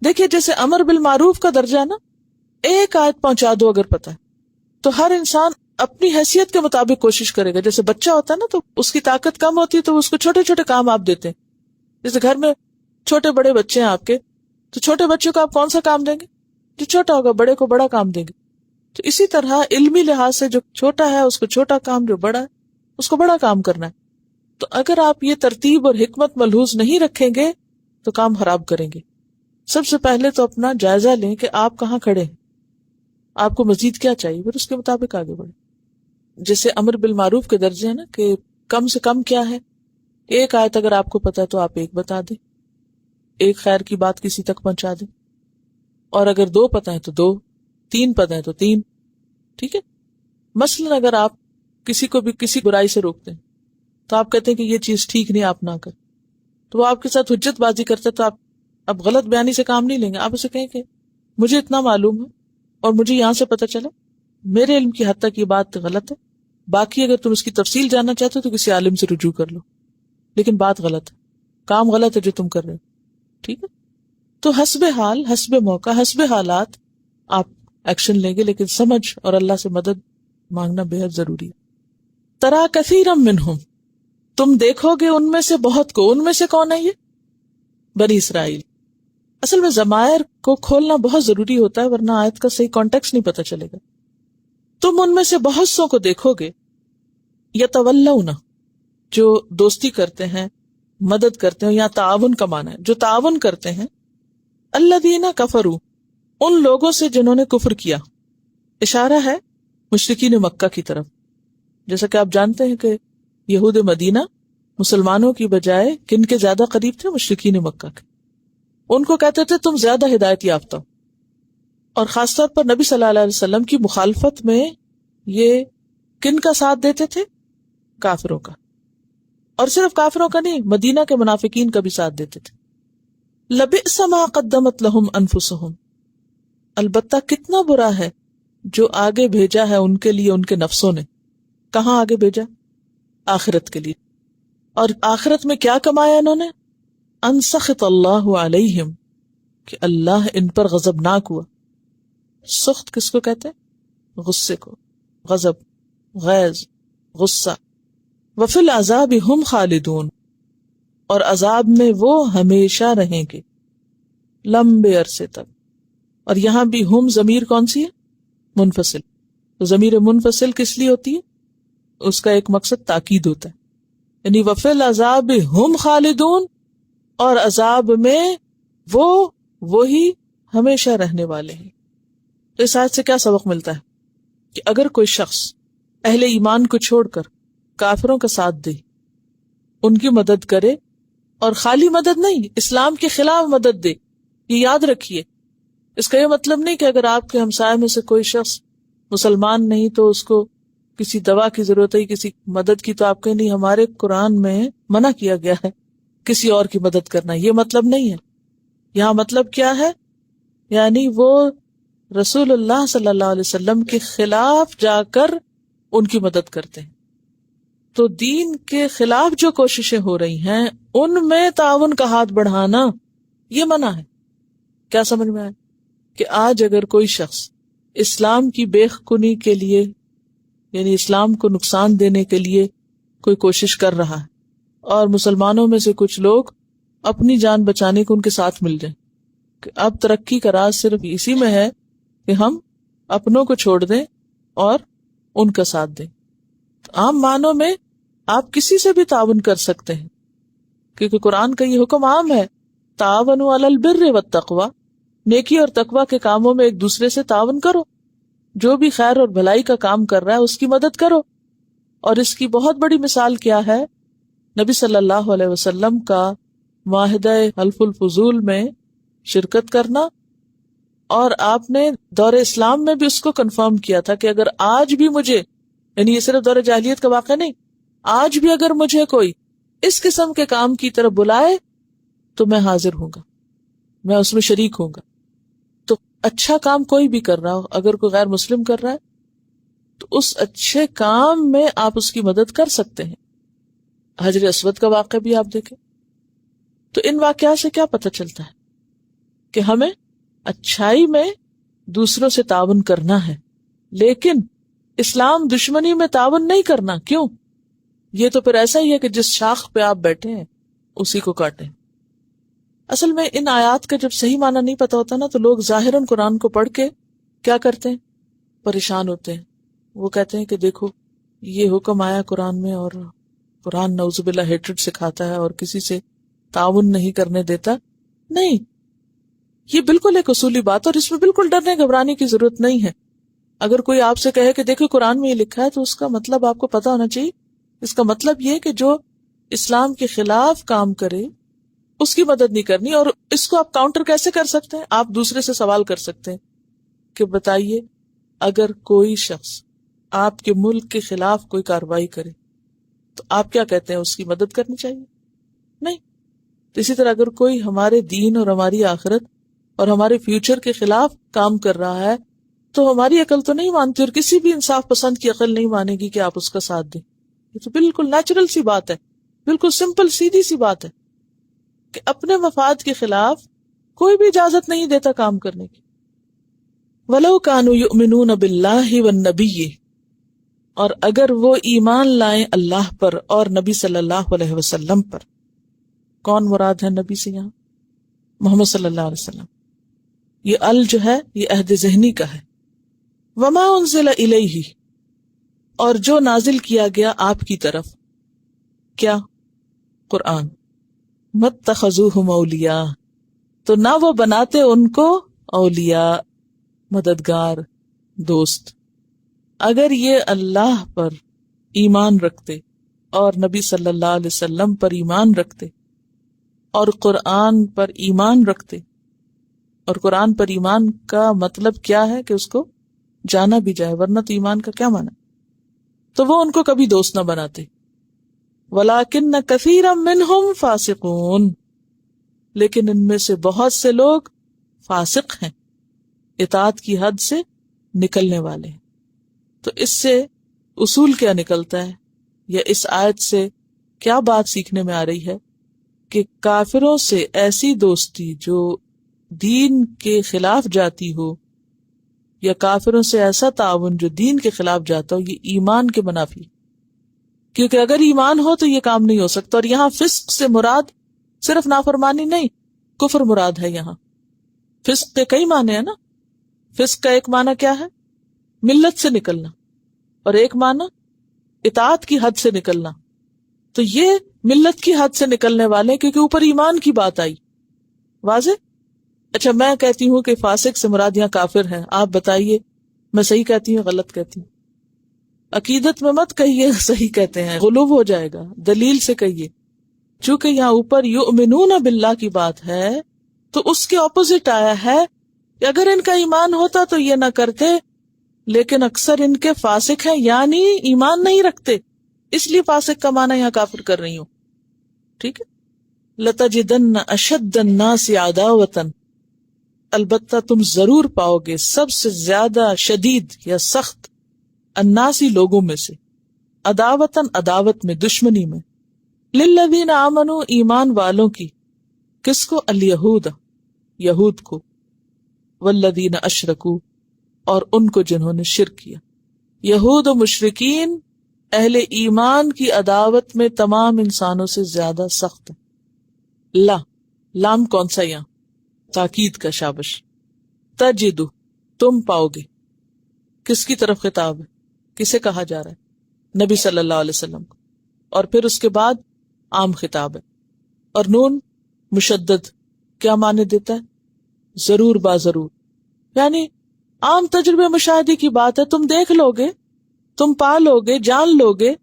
دیکھیے، جیسے امر بالمعروف کا درجہ ہے نا، ایک آیت پہنچا دو اگر پتہ ہے تو ہر انسان اپنی حیثیت کے مطابق کوشش کرے گا. جیسے بچہ ہوتا ہے نا، تو اس کی طاقت کم ہوتی ہے تو اس کو چھوٹے چھوٹے کام آپ دیتے ہیں. جیسے گھر میں چھوٹے بڑے بچے ہیں آپ کے، تو چھوٹے بچوں کو آپ کون سا کام دیں گے؟ جو چھوٹا ہوگا. بڑے کو بڑا کام دیں گے. تو اسی طرح علمی لحاظ سے جو چھوٹا ہے اس کو چھوٹا کام، جو بڑا ہے اس کو بڑا کام کرنا ہے. تو اگر آپ یہ ترتیب اور حکمت ملحوظ نہیں رکھیں گے تو کام خراب کریں گے. سب سے پہلے تو اپنا جائزہ لیں کہ آپ کہاں کھڑے ہیں، آپ کو مزید کیا چاہیے، پھر اس کے مطابق آگے بڑھیں. جیسے امر بالمعروف کے درجے ہیں نا، کہ کم سے کم کیا ہے. ایک آیت اگر آپ کو پتا ہے تو آپ ایک بتا دیں، ایک خیر کی بات کسی تک پہنچا دیں. اور اگر 2 پتہ ہے تو 2، 3 پتہ ہے تو 3. ٹھیک ہے؟ مثلا اگر آپ کسی کو بھی کسی برائی سے روکتے ہیں تو آپ کہتے ہیں کہ یہ چیز ٹھیک نہیں، آپ نہ کریں، تو وہ آپ کے ساتھ حجت بازی کرتے تو آپ اب غلط بیانی سے کام نہیں لیں گے. آپ اسے کہیں کہ مجھے اتنا معلوم ہے اور مجھے یہاں سے پتہ چلا، میرے علم کی حد تک یہ بات غلط ہے، باقی اگر تم اس کی تفصیل جاننا چاہتے ہو تو کسی عالم سے رجوع کر لو، لیکن بات غلط ہے، کام غلط ہے جو تم کر رہے ہو. ٹھیک ہے؟ تو حسب حال، حسب موقع، حسب حالات آپ ایکشن لیں گے، لیکن سمجھ اور اللہ سے مدد مانگنا بے حد ضروری ہے. ترا کثیرا منہم، تم دیکھو گے ان میں سے بہت کو. ان میں سے کون ہے یہ؟ بنی اسرائیل. اصل میں ضمائر کو کھولنا بہت ضروری ہوتا ہے، ورنہ آیت کا صحیح کانٹیکسٹ نہیں پتہ چلے گا. تم ان میں سے بہت سو کو دیکھو گے، یتولون، جو دوستی کرتے ہیں، مدد کرتے ہیں، یا تعاون کا معنی ہے جو تعاون کرتے ہیں، الذین کفروا، ان لوگوں سے جنہوں نے کفر کیا. اشارہ ہے مشرکین مکہ کی طرف. جیسا کہ آپ جانتے ہیں کہ یہود مدینہ مسلمانوں کی بجائے کن کے زیادہ قریب تھے؟ مشرکین مکہ کے. ان کو کہتے تھے تم زیادہ ہدایت یافتہ. اور خاص طور پر نبی صلی اللہ علیہ وسلم کی مخالفت میں یہ کن کا ساتھ دیتے تھے؟ کافروں کا. اور صرف کافروں کا نہیں، مدینہ کے منافقین کا بھی ساتھ دیتے تھے. لبئس ما قدمت لهم انفسهم، البتہ کتنا برا ہے جو آگے بھیجا ہے ان کے لیے ان کے نفسوں نے. کہاں آگے بھیجا؟ آخرت کے لیے. اور آخرت میں کیا کمایا انہوں نے؟ ان سخط اللہ علیہم، کہ اللہ ان پر غضبناک ہوا. سخط کس کو کہتے ہیں؟ غصے کو. غضب، غیظ، غصہ. وفی العذاب ہم خالدون، اور عذاب میں وہ ہمیشہ رہیں گے لمبے عرصے تک. اور یہاں بھی ہم ضمیر کون سی ہے؟ منفصل. تو ضمیر منفصل کس لیے ہوتی ہے؟ اس کا ایک مقصد تاکید ہوتا ہے، یعنی وفی العذاب ہم خالدون، اور عذاب میں وہی ہمیشہ رہنے والے ہیں. تو اس آیت سے کیا سبق ملتا ہے؟ کہ اگر کوئی شخص اہل ایمان کو چھوڑ کر کافروں کا ساتھ دے، ان کی مدد کرے، اور خالی مدد نہیں، اسلام کے خلاف مدد دے، یہ یاد رکھیے. اس کا یہ مطلب نہیں کہ اگر آپ کے ہمسائے میں سے کوئی شخص مسلمان نہیں تو اس کو کسی دوا کی ضرورت ہے، کسی مدد کی، تو آپ کہیں نہیں، ہمارے قرآن میں منع کیا گیا ہے کسی اور کی مدد کرنا. یہ مطلب نہیں ہے. یہاں مطلب کیا ہے یعنی وہ رسول اللہ صلی اللہ علیہ وسلم کے خلاف جا کر ان کی مدد کرتے ہیں. تو دین کے خلاف جو کوششیں ہو رہی ہیں ان میں تعاون کا ہاتھ بڑھانا یہ منع ہے. کیا سمجھ میں آئے کہ آج اگر کوئی شخص اسلام کی بے خونی کے لیے یعنی اسلام کو نقصان دینے کے لیے کوئی کوشش کر رہا ہے اور مسلمانوں میں سے کچھ لوگ اپنی جان بچانے کو ان کے ساتھ مل جائیں کہ اب ترقی کا راز صرف اسی میں ہے کہ ہم اپنوں کو چھوڑ دیں اور ان کا ساتھ دیں. عام معنوں میں آپ کسی سے بھی تعاون کر سکتے ہیں کیونکہ قرآن کا یہ حکم عام ہے، تعاونوا علی البر والتقوی، نیکی اور تقوی کے کاموں میں ایک دوسرے سے تعاون کرو. جو بھی خیر اور بھلائی کا کام کر رہا ہے اس کی مدد کرو. اور اس کی بہت بڑی مثال کیا ہے؟ نبی صلی اللہ علیہ وسلم کا معاہدہ حلف الفضول میں شرکت کرنا، اور آپ نے دور اسلام میں بھی اس کو کنفرم کیا تھا کہ اگر آج بھی مجھے، یعنی یہ صرف دور جاہلیت کا واقعہ نہیں، آج بھی اگر مجھے کوئی اس قسم کے کام کی طرف بلائے تو میں حاضر ہوں گا، میں اس میں شریک ہوں گا. تو اچھا کام کوئی بھی کر رہا ہو، اگر کوئی غیر مسلم کر رہا ہے تو اس اچھے کام میں آپ اس کی مدد کر سکتے ہیں. حجر اسود کا واقعہ بھی آپ دیکھیں. تو ان واقعات سے کیا پتہ چلتا ہے کہ ہمیں اچھائی میں دوسروں سے تعاون کرنا ہے، لیکن اسلام دشمنی میں تعاون نہیں کرنا. کیوں؟ یہ تو پھر ایسا ہی ہے کہ جس شاخ پہ آپ بیٹھے ہیں اسی کو کاٹیں. اصل میں ان آیات کا جب صحیح معنی نہیں پتا ہوتا نا تو لوگ ظاہراً قرآن کو پڑھ کے کیا کرتے ہیں؟ پریشان ہوتے ہیں. وہ کہتے ہیں کہ دیکھو یہ حکم آیا قرآن میں اور قرآن نعوذ باللہ ہیٹرڈ سکھاتا ہے اور کسی سے تعاون نہیں کرنے دیتا. نہیں، یہ بالکل ایک اصولی بات، اور اس میں بالکل ڈرنے گھبرانے کی ضرورت نہیں ہے. اگر کوئی آپ سے کہے کہ دیکھو قرآن میں یہ لکھا ہے تو اس کا مطلب آپ کو پتا ہونا چاہیے. اس کا مطلب یہ کہ جو اسلام کے خلاف کام کرے اس کی مدد نہیں کرنی. اور اس کو آپ کاؤنٹر کیسے کر سکتے ہیں؟ آپ دوسرے سے سوال کر سکتے ہیں کہ بتائیے اگر کوئی شخص آپ کے ملک کے خلاف کوئی کارروائی کرے تو آپ کیا کہتے ہیں؟ اس کی مدد کرنی چاہیے؟ نہیں. تو اسی طرح اگر کوئی ہمارے دین اور ہماری آخرت اور ہمارے فیوچر کے خلاف کام کر رہا ہے تو ہماری عقل تو نہیں مانتی، اور کسی بھی انصاف پسند کی عقل نہیں مانے گی کہ آپ اس کا ساتھ دیں. یہ تو بالکل نیچرل سی بات ہے، بالکل سمپل سیدھی سی بات ہے کہ اپنے مفاد کے خلاف کوئی بھی اجازت نہیں دیتا کام کرنے کی. وَلَوْ كَانُوا يُؤْمِنُونَ بِاللَّهِ وَالنَّبِيِّ، اور اگر وہ ایمان لائیں اللہ پر اور نبی صلی اللہ علیہ وسلم پر. کون مراد ہے نبی سے یہاں؟ محمد صلی اللہ علیہ وسلم. یہ ال جو ہے یہ عہد ذہنی کا ہے. وَمَا أُنزِلَ إِلَيْهِ، اور جو نازل کیا گیا آپ کی طرف. کیا؟ قرآن. مَتَّخَذُوهُمْ أَوْلِيَاءَ، تو نہ وہ بناتے ان کو اولیاء، مددگار، دوست. اگر یہ اللہ پر ایمان رکھتے اور نبی صلی اللہ علیہ وسلم پر ایمان رکھتے اور قرآن پر ایمان رکھتے، اور قرآن پر ایمان کا مطلب کیا ہے کہ اس کو جانا بھی جائے، ورنہ تو ایمان کا کیا معنی، تو وہ ان کو کبھی دوست نہ بناتے. وَلَٰكِنَّ كَثِيرًا مِّنْهُمْ فَاسِقُونَ، لیکن ان میں سے بہت سے لوگ فاسق ہیں، اطاعت کی حد سے نکلنے والے ہیں. تو اس سے اصول کیا نکلتا ہے، یا اس آیت سے کیا بات سیکھنے میں آ رہی ہے کہ کافروں سے ایسی دوستی جو دین کے خلاف جاتی ہو، یا کافروں سے ایسا تعاون جو دین کے خلاف جاتا ہو، یہ ایمان کے منافی. کیونکہ اگر ایمان ہو تو یہ کام نہیں ہو سکتا. اور یہاں فسق سے مراد صرف نافرمانی نہیں، کفر مراد ہے. یہاں فسق کے کئی معنی ہیں نا. فسق کا ایک معنی کیا ہے؟ ملت سے نکلنا، اور ایک معنی اطاعت کی حد سے نکلنا. تو یہ ملت کی حد سے نکلنے والے کیونکہ اوپر ایمان کی بات آئی. واضح؟ اچھا، میں کہتی ہوں کہ فاسق سے مراد یہاں کافر ہے، آپ بتائیے میں صحیح کہتی ہوں غلط کہتی ہوں؟ عقیدت میں مت کہیے صحیح کہتے ہیں، غلو ہو جائے گا. دلیل سے کہیے. چونکہ یہاں اوپر یؤمنون باللہ کی بات ہے تو اس کے اپوزٹ آیا ہے کہ اگر ان کا ایمان ہوتا تو یہ نہ کرتے، لیکن اکثر ان کے فاسق ہیں، یعنی ایمان نہیں رکھتے، اس لیے فاسق کا معنی یہاں کافر کر رہی ہوں. ٹھیک ہے. لَتَجِدَنَّ أَشَدَّ النَّاسِ عَدَاوَةً، البتہ تم ضرور پاؤ گے سب سے زیادہ شدید یا سخت الناسی لوگوں میں سے عداوتاً عداوت میں دشمنی میں للذین آمنوا ایمان والوں کی کس کو الیہود یہود کو والذین اشرکوا اور ان کو جنہوں نے شرک کیا. یہود و مشرکین اہل ایمان کی عداوت میں تمام انسانوں سے زیادہ سخت ہے. لام کون سا یہاں تاکید کا شابش. تجدو تم پاؤ گے کس کی طرف خطاب ہے کسے کہا جا رہا ہے نبی صلی اللہ علیہ وسلم کو اور پھر اس کے بعد عام خطاب ہے اور نون مشدد کیا معنی دیتا ہے ضرور با ضرور یعنی عام تجربے مشاہدے کی بات ہے تم دیکھ لو گے تم پا لو گے جان لو گے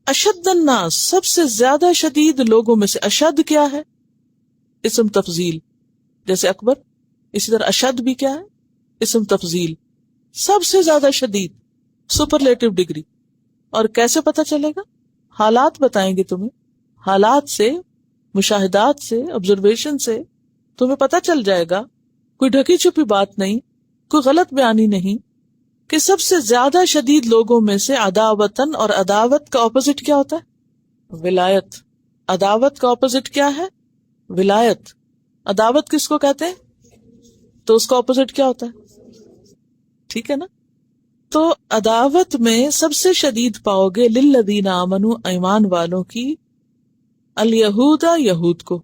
اشد الناس سب سے زیادہ شدید لوگوں میں سے اشد کیا ہے اسم تفضیل جیسے اکبر اسی طرح اشد بھی کیا ہے اسم تفضیل سب سے زیادہ شدید سپرلیٹو ڈگری. اور کیسے پتا چلے گا حالات بتائیں گے تمہیں حالات سے مشاہدات سے آبزرویشن سے تمہیں پتا چل جائے گا کوئی ڈھکی چھپی بات نہیں کوئی غلط بیانی نہیں کہ سب سے زیادہ شدید لوگوں میں سے عداوتن اور عداوت کا اپوزٹ کیا ہوتا ہے ولایت. عداوت کا اپوزٹ کیا ہے ولایت. عداوت کس کو کہتے ہیں تو اس کا اپوزٹ کیا ہوتا ہے ٹھیک ہے نا. تو عداوت میں سب سے شدید پاؤ گے للذین آمنوا ایمان والوں کی الیہود یہود کو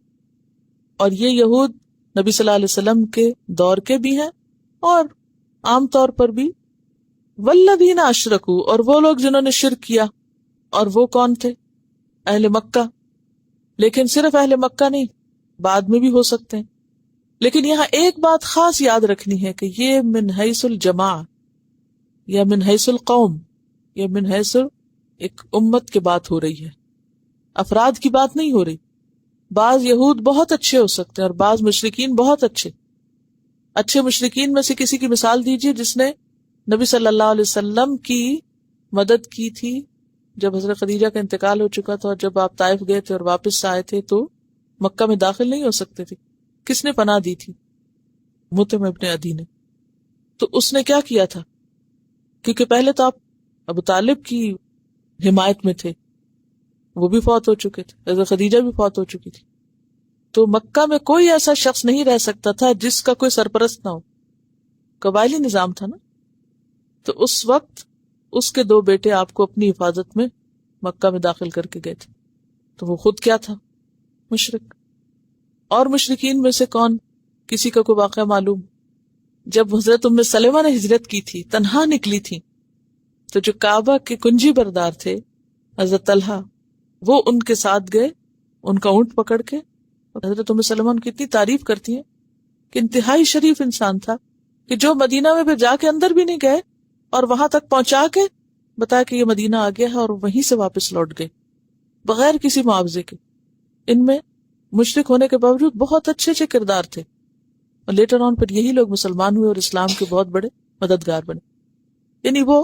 اور یہ یہود نبی صلی اللہ علیہ وسلم کے دور کے بھی ہیں اور عام طور پر بھی والذین اشرکوا اور وہ لوگ جنہوں نے شرک کیا اور وہ کون تھے اہل مکہ. لیکن صرف اہل مکہ نہیں بعد میں بھی ہو سکتے ہیں لیکن یہاں ایک بات خاص یاد رکھنی ہے کہ یہ من حیث الجماع یا من حیث القوم یا من حیث ایک امت کی بات ہو رہی ہے افراد کی بات نہیں ہو رہی. بعض یہود بہت اچھے ہو سکتے ہیں اور بعض مشرکین بہت اچھے مشرکین میں سے کسی کی مثال دیجئے جس نے نبی صلی اللہ علیہ وسلم کی مدد کی تھی جب حضرت خدیجہ کا انتقال ہو چکا تھا اور جب آپ طائف گئے تھے اور واپس آئے تھے تو مکہ میں داخل نہیں ہو سکتے تھے. کس نے پناہ دی تھی مطعم ابن عدی نے. تو اس نے کیا کیا تھا کیونکہ پہلے تو آپ ابو طالب کی حمایت میں تھے وہ بھی فوت ہو چکے تھے حضرت خدیجہ بھی فوت ہو چکی تھی تو مکہ میں کوئی ایسا شخص نہیں رہ سکتا تھا جس کا کوئی سرپرست نہ ہو. قبائلی نظام تھا نا. تو اس وقت اس کے 2 بیٹے آپ کو اپنی حفاظت میں مکہ میں داخل کر کے گئے تھے. تو وہ خود کیا تھا مشرک. اور مشرکین میں سے کون کسی کا کوئی واقعہ معلوم جب حضرت ام سلمہ نے ہجرت کی تھی تنہا نکلی تھی تو جو کعبہ کے کنجی بردار تھے حضرت طلحہ وہ ان کے ساتھ گئے ان کا اونٹ پکڑ کے. حضرت ام سلمہ ان کی اتنی تعریف کرتی ہیں کہ انتہائی شریف انسان تھا کہ جو مدینہ میں پھر جا کے اندر بھی نہیں گئے اور وہاں تک پہنچا کے بتایا کہ یہ مدینہ آ گیا ہے اور وہیں سے واپس لوٹ گئے بغیر کسی معاوضے کے. ان میں مشرک ہونے کے باوجود بہت اچھے کردار تھے اور لیٹر آن پھر یہی لوگ مسلمان ہوئے اور اسلام کے بہت بڑے مددگار بنے. یعنی وہ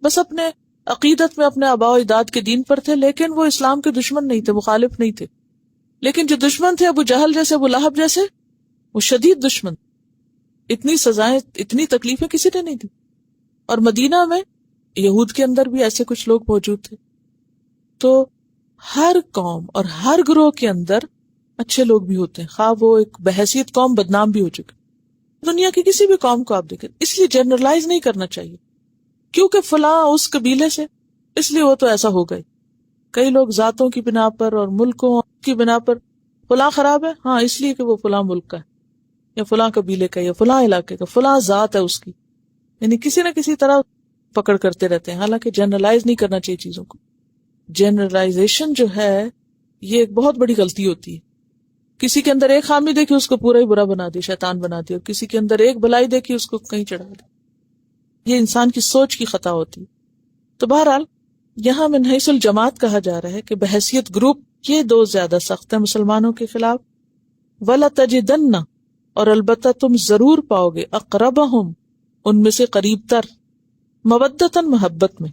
بس اپنے عقیدت میں اپنے آباء و اجداد کے دین پر تھے لیکن وہ اسلام کے دشمن نہیں تھے مخالف نہیں تھے. لیکن جو دشمن تھے ابو جہل جیسے ابو لہب جیسے وہ شدید دشمن. اتنی سزائیں اتنی تکلیفیں کسی نے نہیں دی. اور مدینہ میں یہود کے اندر بھی ایسے کچھ لوگ موجود تھے. تو ہر قوم اور ہر گروہ کے اندر اچھے لوگ بھی ہوتے ہیں خواہ وہ ایک بحیثیت قوم بدنام بھی ہو چکے. دنیا کی کسی بھی قوم کو آپ دیکھیں اس لیے جنرلائز نہیں کرنا چاہیے کیونکہ فلاں اس قبیلے سے اس لیے وہ تو ایسا ہو گئے. کئی لوگ ذاتوں کی بنا پر اور ملکوں کی بنا پر فلاں خراب ہے ہاں اس لیے کہ وہ فلاں ملک کا ہے یا فلاں قبیلے کا یا فلاں علاقے کا فلاں ذات ہے اس کی یعنی کسی نہ کسی طرح پکڑ کرتے رہتے ہیں. حالانکہ جنرلائز نہیں کرنا چاہیے چیزوں کو. جنرلائزیشن جو ہے یہ ایک بہت بڑی غلطی ہوتی ہے. کسی کے اندر ایک خامی دیکھی اس کو پورا ہی برا بنا دی شیطان بنا دی اور کسی کے اندر ایک بھلائی دیکھی اس کو کہیں چڑھا دی. یہ انسان کی سوچ کی خطا ہوتی. تو بہرحال یہاں من حیث الجماعت کہا جا رہا ہے کہ بحیثیت گروپ یہ 2 زیادہ سخت ہیں مسلمانوں کے خلاف. وَلَتَجِدَنَّ اور البتہ تم ضرور پاؤ گے اقربہم ان میں سے قریب تر مودتاً محبت میں.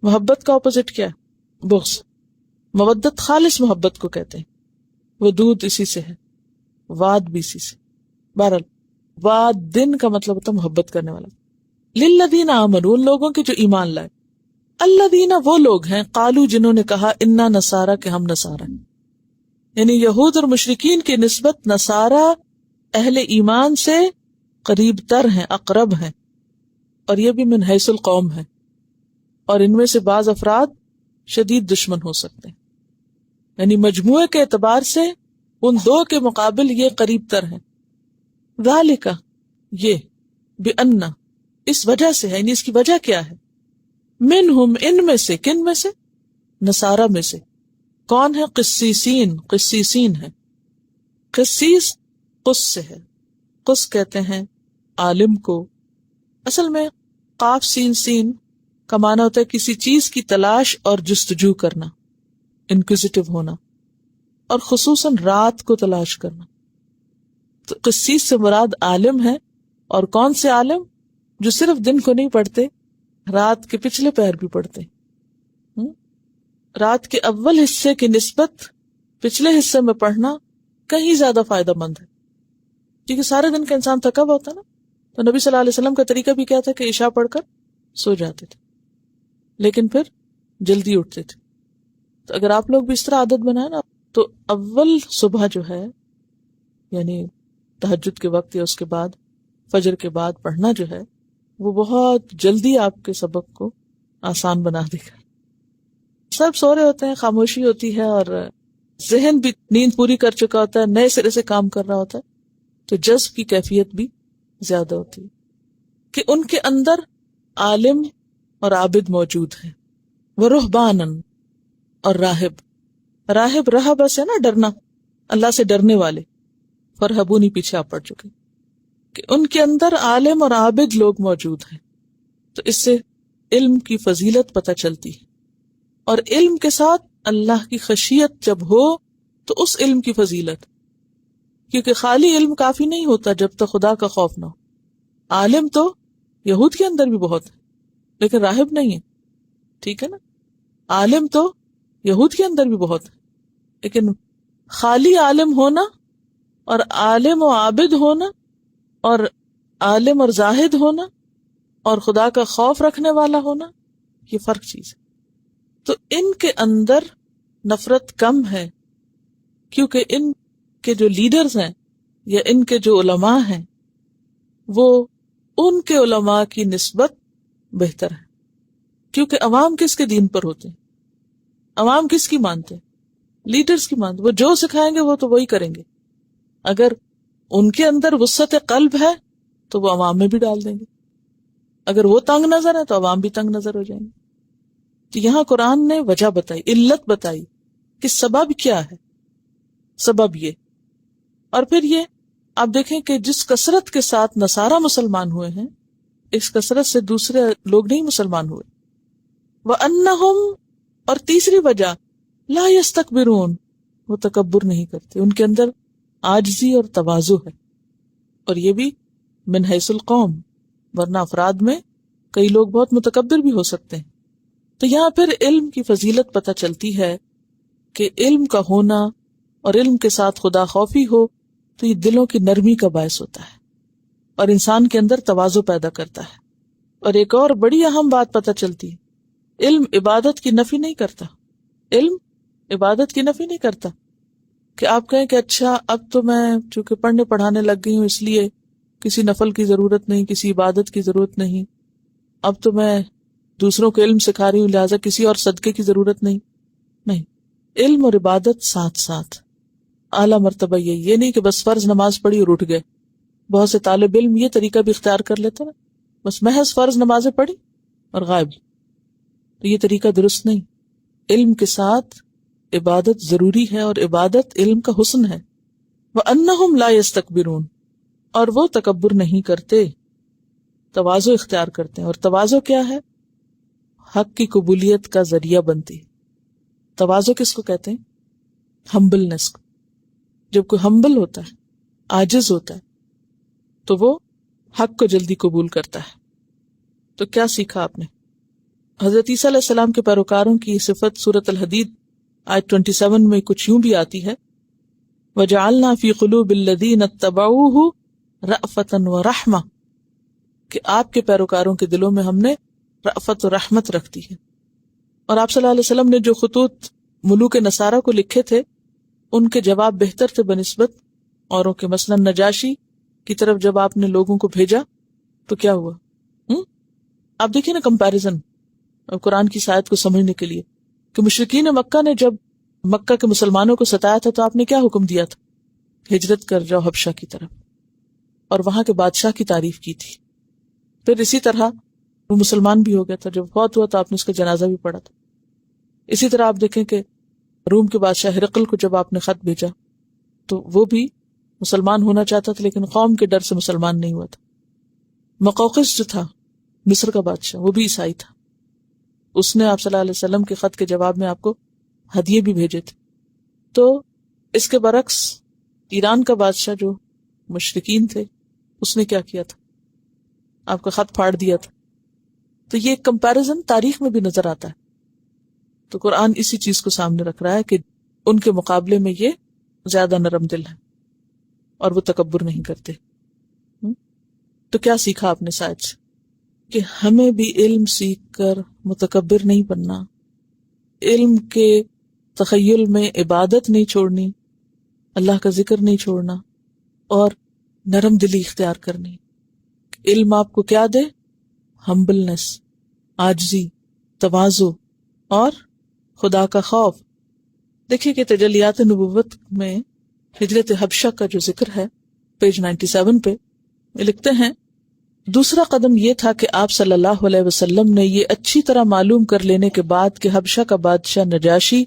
محبت کا اپوزٹ کیا ہے بغض. مودت خالص محبت کو کہتے ہیں ودود اسی سے ہے واد بھی اسی سے. بہرحال وادن کا مطلب ہوتا ہے محبت کرنے والا. للذین آمنوا، ان لوگوں کے جو ایمان لائے. الذین وہ لوگ ہیں قالوا جنہوں نے کہا انا نصارا کہ ہم نصارا ہیں. یعنی یہود اور مشرکین کی نسبت نصارا اہل ایمان سے قریب تر ہیں، اقرب ہیں، اور یہ بھی من حیث القوم ہے، اور ان میں سے بعض افراد شدید دشمن ہو سکتے ہیں. یعنی مجموعے کے اعتبار سے ان دو کے مقابل یہ قریب تر ہیں. ذالک یہ بأن اس وجہ سے ہے، یعنی اس کی وجہ کیا ہے؟ منہم ان میں سے، کن میں سے؟ نصارہ میں سے. کون ہے؟ قسیسین، قسیسین ہے. قسیس قس سے ہے. قس کہتے ہیں عالم کو. اصل میں قاف سین سین کا معنی ہوتا ہے کسی چیز کی تلاش اور جستجو کرنا، انکوزیٹو ہونا، اور خصوصاً رات کو تلاش کرنا. تو قسیس سے مراد عالم ہے. اور کون سے عالم؟ جو صرف دن کو نہیں پڑھتے، رات کے پچھلے پہر بھی پڑھتے. رات کے اول حصے کی نسبت پچھلے حصے میں پڑھنا کہیں زیادہ فائدہ مند ہے، کیونکہ سارے دن کا انسان تھکا ہوا ہوتا ہے نا. تو نبی صلی اللہ علیہ وسلم کا طریقہ بھی کیا تھا کہ عشاء پڑھ کر سو جاتے تھے، لیکن پھر جلدی اٹھتے تھے. تو اگر آپ لوگ بھی اس طرح عادت بنائیں نا، تو اول صبح جو ہے، یعنی تہجد کے وقت یا اس کے بعد فجر کے بعد پڑھنا جو ہے، وہ بہت جلدی آپ کے سبق کو آسان بنا دے گا. سب سو رہے ہوتے ہیں، خاموشی ہوتی ہے، اور ذہن بھی نیند پوری کر چکا ہوتا ہے، نئے سرے سے کام کر رہا ہوتا ہے، تو جذب کی کیفیت بھی زیادہ ہوتی ہے کہ ان کے اندر عالم اور عابد موجود ہیں. ورہبانن، اور راہب. راہب رہب سے نا ڈرنا، اللہ سے ڈرنے والے. فرہبونی پیچھے آپ پڑھ چکے کہ ان کے اندر عالم اور عابد لوگ موجود ہیں. تو اس سے علم کی فضیلت پتہ چلتی ہے، اور علم کے ساتھ اللہ کی خشیت جب ہو تو اس علم کی فضیلت، کیونکہ خالی علم کافی نہیں ہوتا جب تک خدا کا خوف نہ ہو. عالم تو یہود کے اندر بھی بہت ہے، لیکن راہب نہیں ہے. ٹھیک ہے نا؟ عالم تو یہود کے اندر بھی بہت ہے، لیکن خالی عالم ہونا اور عالم و عابد ہونا اور عالم اور زاہد ہونا اور خدا کا خوف رکھنے والا ہونا، یہ فرق چیز ہے. تو ان کے اندر نفرت کم ہے، کیونکہ ان کے جو لیڈرز ہیں یا ان کے جو علماء ہیں وہ ان کے علماء کی نسبت بہتر ہے. کیونکہ عوام کس کے دین پر ہوتے ہیں؟ عوام کس کی مانتے ہیں؟ لیڈرز کی مانتے. وہ جو سکھائیں گے وہ تو وہی کریں گے. اگر ان کے اندر وسعت قلب ہے تو وہ عوام میں بھی ڈال دیں گے. اگر وہ تنگ نظر ہے تو عوام بھی تنگ نظر ہو جائیں گے. تو یہاں قرآن نے وجہ بتائی، علت بتائی کہ سبب کیا ہے. سبب یہ، اور پھر یہ آپ دیکھیں کہ جس کثرت کے ساتھ نصارہ مسلمان ہوئے ہیں، اس کثرت سے دوسرے لوگ نہیں مسلمان ہوئے. وَأَنَّهُمْ، اور تیسری وجہ، لا يستكبرون، وہ تکبر نہیں کرتے، ان کے اندر عاجزی اور تواضع ہے. اور یہ بھی من حیث القوم، ورنہ افراد میں کئی لوگ بہت متکبر بھی ہو سکتے ہیں. تو یہاں پھر علم کی فضیلت پتہ چلتی ہے کہ علم کا ہونا اور علم کے ساتھ خدا خوفی ہو تو یہ دلوں کی نرمی کا باعث ہوتا ہے اور انسان کے اندر تواضع پیدا کرتا ہے. اور ایک اور بڑی اہم بات پتہ چلتی ہے، علم عبادت کی نفی نہیں کرتا. علم عبادت کی نفی نہیں کرتا کہ آپ کہیں کہ اچھا اب تو میں چونکہ پڑھنے پڑھانے لگ گئی ہوں اس لیے کسی نفل کی ضرورت نہیں، کسی عبادت کی ضرورت نہیں، اب تو میں دوسروں کو علم سکھا رہی ہوں لہٰذا کسی اور صدقے کی ضرورت نہیں. نہیں، علم اور عبادت ساتھ ساتھ. اعلیٰ مرتبہ یہ نہیں کہ بس فرض نماز پڑھی اور اٹھ گئے. بہت سے طالب علم یہ طریقہ بھی اختیار کر لیتے نا، بس محض فرض نمازیں پڑھی اور غائب. تو یہ طریقہ درست نہیں. علم کے ساتھ عبادت ضروری ہے، اور عبادت علم کا حسن ہے. وَأَنَّهُمْ لَا يَسْتَكْبِرُونَ، اور وہ تکبر نہیں کرتے، تواضع اختیار کرتے ہیں. اور تواضع کیا ہے؟ حق کی قبولیت کا ذریعہ بنتی ہے. تواضع کس کو کہتے ہیں؟ ہمبلنس کو. جب کوئی ہمبل ہوتا ہے، عاجز ہوتا ہے، تو وہ حق کو جلدی قبول کرتا ہے. تو کیا سیکھا آپ نے؟ حضرت عیسیٰ علیہ السلام کے پیروکاروں کی صفت سورۃ الحدید آیت 27 میں کچھ یوں بھی آتی ہے، وَجَعَلْنَا فِي قُلُوبِ الَّذِينَ اتَّبَعُوهُ رأفتن و رحمہ، کہ آپ کے پیروکاروں کے دلوں میں ہم نے رأفت و رحمت رکھ دی ہے۔ اور آپ صلی اللہ علیہ وسلم نے جو خطوط ملوک نصارہ کو لکھے تھے ان کے جواب بہتر تھے بنسبت اوروں کے۔ مثلا نجاشی کی طرف جب آپ نے لوگوں کو بھیجا تو کیا ہوا؟ آپ دیکھیں نا کمپیریزن قرآن کی آیت کو سمجھنے کے لیے، کہ مشرکین مکہ نے جب مکہ کے مسلمانوں کو ستایا تھا تو آپ نے کیا حکم دیا تھا؟ ہجرت کر جاؤ حبشہ کی طرف، اور وہاں کے بادشاہ کی تعریف کی تھی۔ پھر اسی طرح وہ مسلمان بھی ہو گیا تھا، جب فوت ہوا تو آپ نے اس کا جنازہ بھی پڑھا تھا۔ اسی طرح آپ دیکھیں کہ روم کے بادشاہ ہرقل کو جب آپ نے خط بھیجا تو وہ بھی مسلمان ہونا چاہتا تھا لیکن قوم کے ڈر سے مسلمان نہیں ہوا تھا۔ مقوقس جو تھا مصر کا بادشاہ وہ بھی عیسائی تھا، اس نے آپ صلی اللہ علیہ وسلم کے خط کے جواب میں آپ کو ہدیے بھی بھیجے تھے۔ تو اس کے برعکس ایران کا بادشاہ جو مشرکین تھے اس نے کیا کیا تھا؟ آپ کا خط پھاڑ دیا تھا۔ تو یہ کمپیریزن تاریخ میں بھی نظر آتا ہے۔ تو قرآن اسی چیز کو سامنے رکھ رہا ہے کہ ان کے مقابلے میں یہ زیادہ نرم دل ہے اور وہ تکبر نہیں کرتے۔ تو کیا سیکھا آپ نے سائد سے؟ کہ ہمیں بھی علم سیکھ کر متکبر نہیں بننا، علم کے تخیل میں عبادت نہیں چھوڑنی، اللہ کا ذکر نہیں چھوڑنا، اور نرم دلی اختیار کرنی۔ علم آپ کو کیا دے؟ ہمبلنس، عاجزی، تواضع اور خدا کا خوف۔ دیکھیے کہ تجلیات نبوت میں ہجرت حبشہ کا جو ذکر ہے پیج 97 پہ لکھتے ہیں، دوسرا قدم یہ تھا کہ آپ صلی اللہ علیہ وسلم نے یہ اچھی طرح معلوم کر لینے کے بعد کہ حبشہ کا بادشاہ نجاشی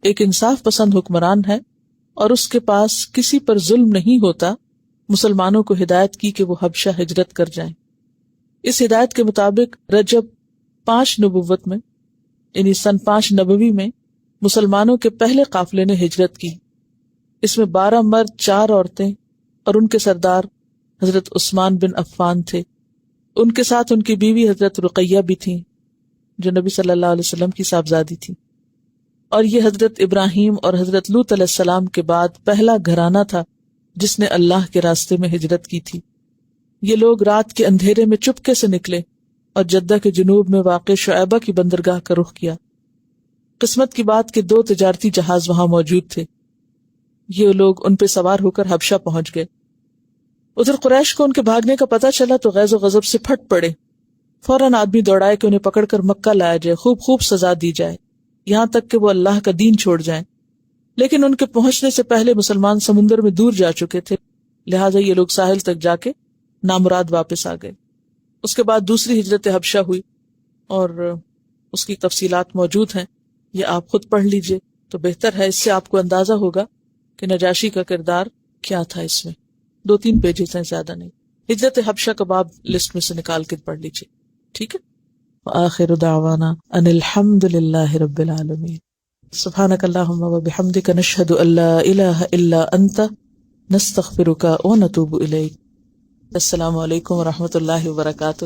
ایک انصاف پسند حکمران ہے اور اس کے پاس کسی پر ظلم نہیں ہوتا، مسلمانوں کو ہدایت کی کہ وہ حبشہ ہجرت کر جائیں۔ اس ہدایت کے مطابق رجب 5 نبوت میں یعنی سن 5 نبوی میں مسلمانوں کے پہلے قافلے نے ہجرت کی۔ اس میں 12 مرد، 4 عورتیں اور ان کے سردار حضرت عثمان بن عفان تھے۔ ان کے ساتھ ان کی بیوی حضرت رقیہ بھی تھیں جو نبی صلی اللہ علیہ وسلم کی صاحبزادی تھی، اور یہ حضرت ابراہیم اور حضرت لوط علیہ السلام کے بعد پہلا گھرانہ تھا جس نے اللہ کے راستے میں ہجرت کی تھی۔ یہ لوگ رات کے اندھیرے میں چپکے سے نکلے اور جدہ کے جنوب میں واقع شعیبہ کی بندرگاہ کا رخ کیا۔ قسمت کی بات کہ 2 تجارتی جہاز وہاں موجود تھے، یہ لوگ ان پہ سوار ہو کر حبشہ پہنچ گئے۔ ادھر قریش کو ان کے بھاگنے کا پتہ چلا تو غیظ و غضب سے پھٹ پڑے، فوراً آدمی دوڑائے کہ انہیں پکڑ کر مکہ لایا جائے، خوب سزا دی جائے، یہاں تک کہ وہ اللہ کا دین چھوڑ جائیں۔ لیکن ان کے پہنچنے سے پہلے مسلمان سمندر میں دور جا چکے تھے، لہٰذا یہ لوگ ساحل تک جا کے نامراد واپس آ گئے۔ اس کے بعد دوسری ہجرت حبشہ ہوئی اور اس کی تفصیلات موجود ہیں، یہ آپ خود پڑھ لیجئے تو بہتر ہے، اس سے آپ کو اندازہ ہوگا کہ نجاشی کا کردار کیا تھا۔ اس میں 2-3 پیجز ہیں، زیادہ نہیں۔ ہجرت حبشہ کا باب لسٹ میں سے نکال کے پڑھ لیجئے، ٹھیک ہے۔ وآخر دعوانا ان الحمد للہ رب العالمین۔ سبحانک اللہم وبحمدک نشہد ان لا الہ الا انت نستغفرک ونتوب الیک۔ السلام علیکم ورحمۃ اللہ وبرکاتہ۔